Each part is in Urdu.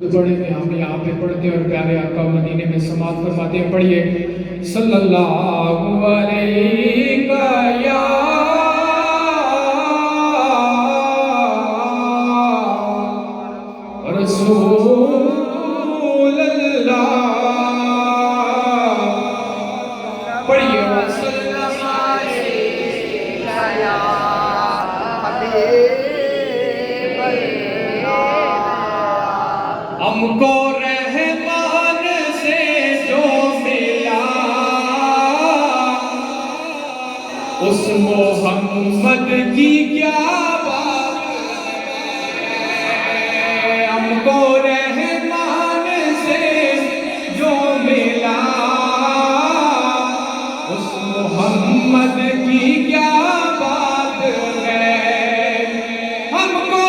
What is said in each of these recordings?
پڑھیں گے ہم یہاں پہ پڑھتے ہیں اور پیارے آقا مدینے میں سماعت فرماتے ہیں. پڑھیے صلی اللہ علیہ یا رسول اللہ. پڑھیے ہم کو رحمان سے جو ملا اس محمد کی کیا بات ہے. ہم کو رحمان سے جو ملا اس محمد کی کیا بات ہے. ہم کو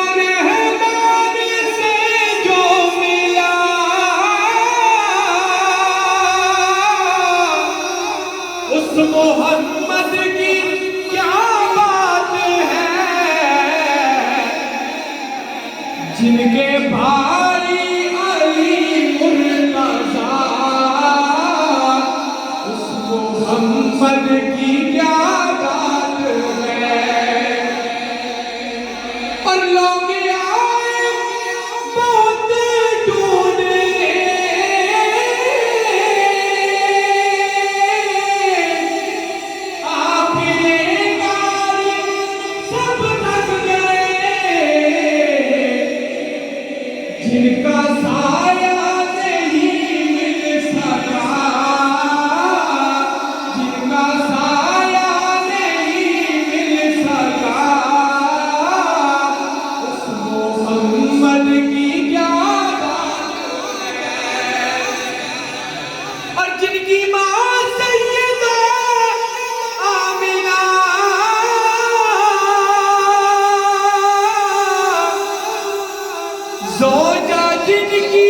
محمد کی کیا بات ہے جن کے بھائی علی مرتضیٰ اس محمد کی کیا بات ہے. اور لوگ آئے بہت ڈھونڈنے جن کا سایہ نہیں مل سکا جن کا سایہ نہیں مل سکا اس محمد کی کیا بات ہے. اور جن کی ماں سیدہ آمنہ زوجہ جن کی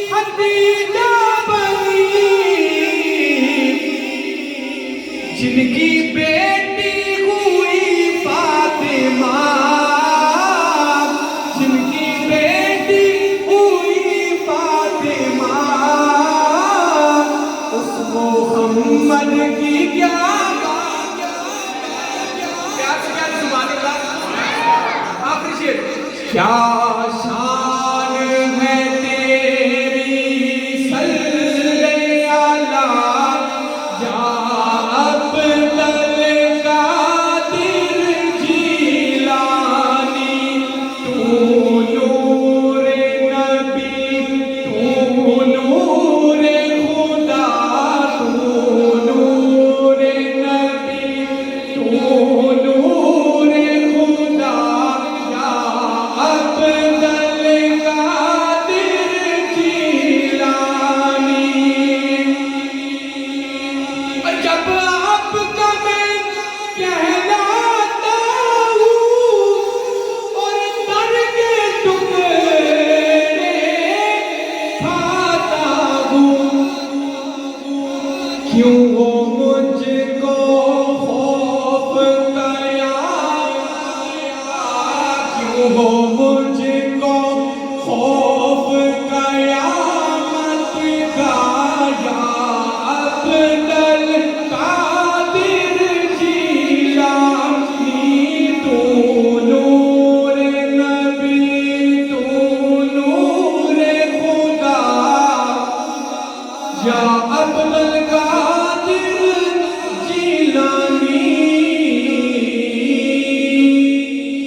خدیجہ بنی جن کی بیٹی ہوئی فاطمہ جن کی بیٹی ہوئی فاطمہ اس محمد کی کیا بات ہے. پیار سے کیا سبحان اللہ. آخری شعر. کیا شان ہے تیری صلی اللہ یا عبدالقادر جیلانی. تو نور نبی تو نور خدا تو نور نبی تو نور خدا یا عبدالقادر جیلانی. اور جب آپ کا میں کہلاتا ہوں اور در کے ٹکڑے کھاتا ہوں کیوں ہو مجھ کو خوف قیامت کیوں ہو مجھ کو خوف قیامت کا یا عبدالقادر جیلانی. تو نور نبی تو نور خدا یا عبدالقادر